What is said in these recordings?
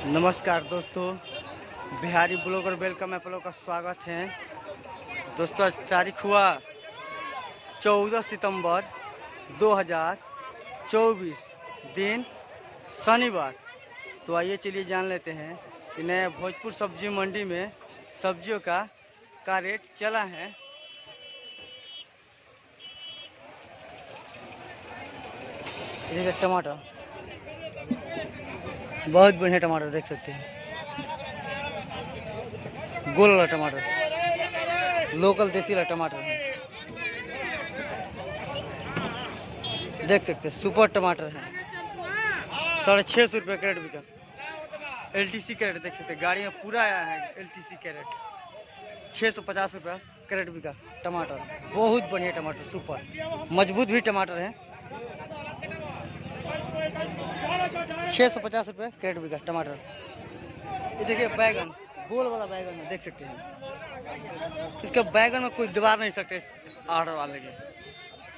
नमस्कार दोस्तों, Bihari blogger welcome आप लोग का स्वागत है। दोस्तों आज तारीख हुआ 14 सितंबर 2024, दिन शनिवार। तो आइए चलिए जान लेते हैं कि नया भोजपुर सब्जी मंडी में सब्जियों का रेट चला है। देखिए टमाटर, बहुत बढ़िया टमाटर देख सकते हैं। गोल वाला टमाटर, लोकल देसी वाला टमाटर है, देख सकते हैं। सुपर टमाटर है, 650 रुपये कैरेट बिका। LTC कैरेट देख सकते हैं, गाड़ी में पूरा आया है। LTC कैरेट 650 रुपये कैरेट बिका। टमाटर बहुत बढ़िया टमाटर, सुपर मजबूत भी टमाटर है। 650 रुपये कैरेट बिका टमाटर। ये देखिए बैगन, गोल वाला बैगन है, देख सकते हैं। इसके बैगन में कोई दबा नहीं सकते इस ऑर्डर वाले के।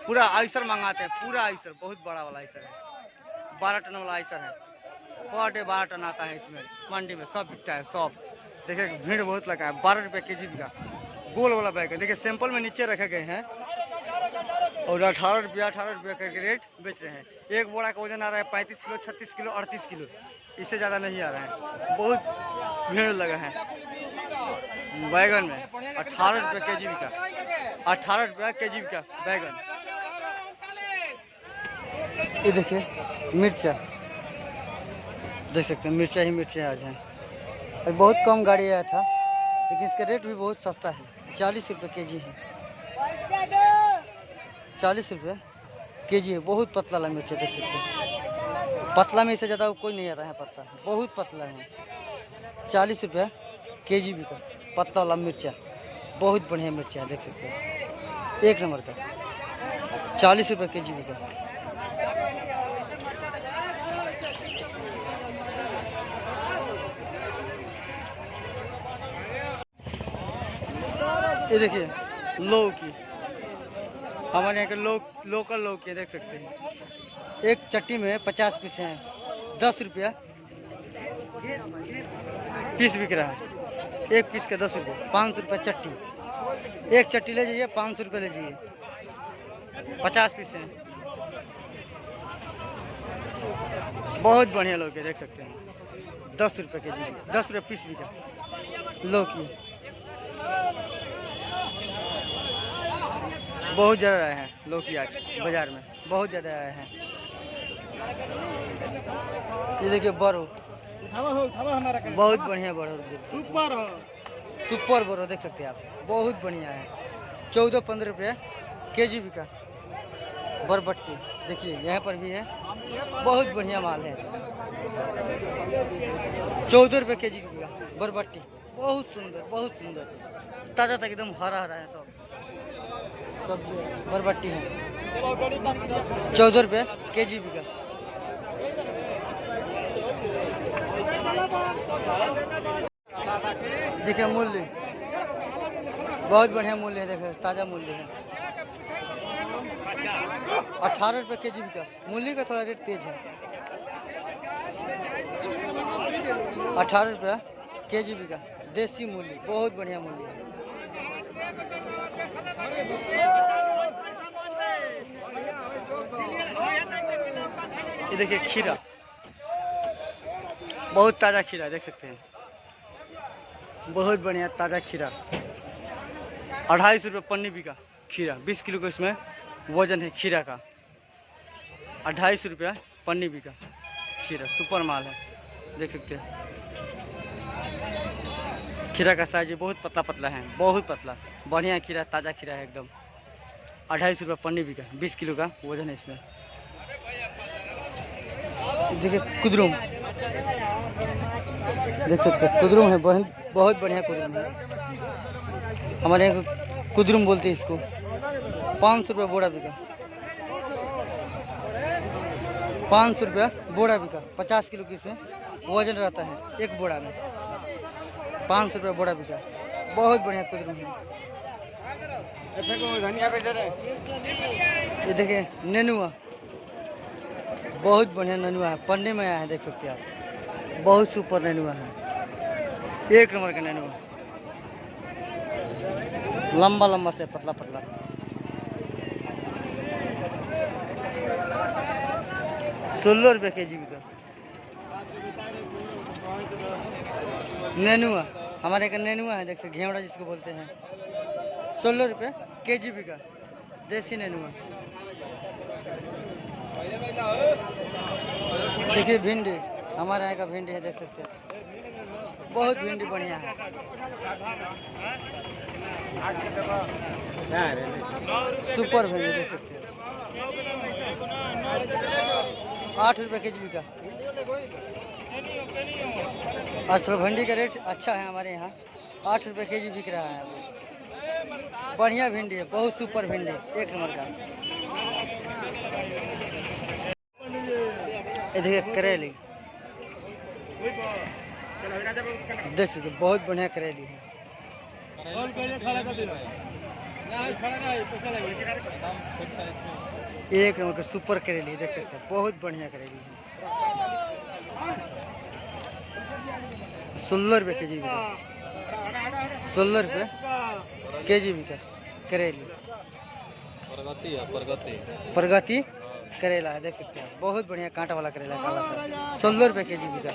पूरा आइसर मंगाते हैं, पूरा आइसर, बहुत बड़ा वाला आइसर है। 12 टन वाला आइसर है। पर डे 12 टन आता है इसमें। मंडी में सब बिकता है, सब। देखिए भीड़ बहुत लगा है। 12 रुपये केजी बिका गोल वाला बैगन। देखिए सैंपल में नीचे रखे गए हैं और 18 रुपया करके रेट बेच रहे हैं। एक बोरा का वजन आ रहा है 35 किलो, 36 किलो, 38 किलो, इससे ज़्यादा नहीं आ रहा है। बहुत भीड़ लगा है बैगन में। 18 रुपये केजी बिका, 18 रुपया केजी बिका बैगन। ये देखिए मिर्चा, देख सकते हैं। मिर्चा ही मिर्चा आज है। बहुत कम गाड़ी आया था, लेकिन इसका रेट भी बहुत सस्ता है। 40 रुपये केजी है, 40 रुपये केजी है। बहुत पतला वाला मिर्चा देख सकते हैं। पतला में इससे ज़्यादा कोई नहीं आता है। पत्ता बहुत पतला है। 40 रुपये केजी भी का पत्ता वाला मिर्चा, बहुत बढ़िया मिर्चा है, देख सकते हैं। एक नंबर का 40 रुपये केजी भी का। ये देखिए लौकी, हमारे यहाँ के लोकल लौकी देख सकते हैं। एक चट्टी में 50 पीस हैं, 10 रुपया पीस बिक रहा है। एक पीस का 10 रुपये, 500 रुपये चट्टी। एक चट्टी ले जाइए, 500 रुपये ले जाइए। 50 पीस हैं, बहुत बढ़िया लौकी देख सकते हैं। 10 रुपये के जी, 10 रुपये पीस बिका लौकी। बहुत ज़्यादा आए हैं लौकी आज बाजार में, बहुत ज़्यादा आए हैं। ये देखिए बरो, बहुत बढ़िया बरो, सुपर बरो देख सकते हैं आप, बहुत बढ़िया है। 14-15 रुपये केजी बिका बरबट्टी। देखिए यहाँ पर भी है, बहुत बढ़िया माल है। 14 रुपये केजी बिका बरबट्टी, बहुत सुंदर, बहुत सुंदर, ताज़ा तक एकदम हरा हरा है। सब सब्जी बरबट्टी है, 14 रुपये केजी बिका। देखिए मूल्य, बहुत बढ़िया मूल्य है। देखिए ताज़ा मूल्य है। 18 रुपये केजी बिका। मूल्य का थोड़ा रेट तेज है। 18 रुपये केजी बिका देसी मूल्य, बहुत बढ़िया मूल्य है। ये देखिए खीरा, बहुत ताज़ा खीरा देख सकते हैं, बहुत बढ़िया ताज़ा खीरा। 250 रुपये पन्नी बिका खीरा। 20 किलो का इसमें वजन है खीरा का। 250 रुपया पन्नी बिका खीरा, सुपर माल है, देख सकते हैं। खीरा का साइज बहुत पतला पतला है, बहुत पतला, बढ़िया खीरा, ताज़ा खीरा है एकदम। 250 रुपये पन्नी बिका, 20 किलो का वजन है इसमें। देखिए कुदरुम, देख सकते हैं। कुदरुम है, बहुत बढ़िया कुदरुम है। हमारे यहाँ कुदरुम बोलते हैं इसको। 500 रुपये बोरा बिका, 500 रुपया बोरा बिका। 50 किलो की इसमें वजन रहता है एक बोरा में। 500 रुपये बोरा बिका, बहुत बढ़िया कुदरुम है। ये देखिए नेनुआ, बहुत बढ़िया नेनुआ है, पन्ने में आया है, देख सकते हैं आप। बहुत सुपर नेनुआ है, एक नंबर का नेनुआ, लंबा लंबा से पतला पतला। ₹16 kg का नेनुआ, हमारे का नेनुआ है, देख सकते घेवड़ा जिसको बोलते हैं। ₹16 kg का देसी नेनुआ। देखिए भिंडी, हमारे यहाँ का भिंडी है, देख सकते हैं बहुत भिंडी बढ़िया है। सुपर भिंडी देख सकते हैं, ₹8 kg का। आज तो भिंडी का रेट अच्छा है हमारे यहाँ, ₹8 kg बिक रहा है। बढ़िया भिंडी है, बहुत सुपर भिंडी, एक नंबर का। ये देखिए करेली, देख सकते बहुत बढ़िया करेली है। एक नंबर का सुपर करेली, देख सकते हैं बहुत बढ़िया करेली है। ₹16 kg का, ₹16 kg का करेली। प्रगति करेला है, देख सकते हैं बहुत बढ़िया कांटा वाला करेला है, काला सा। ₹16 kg का।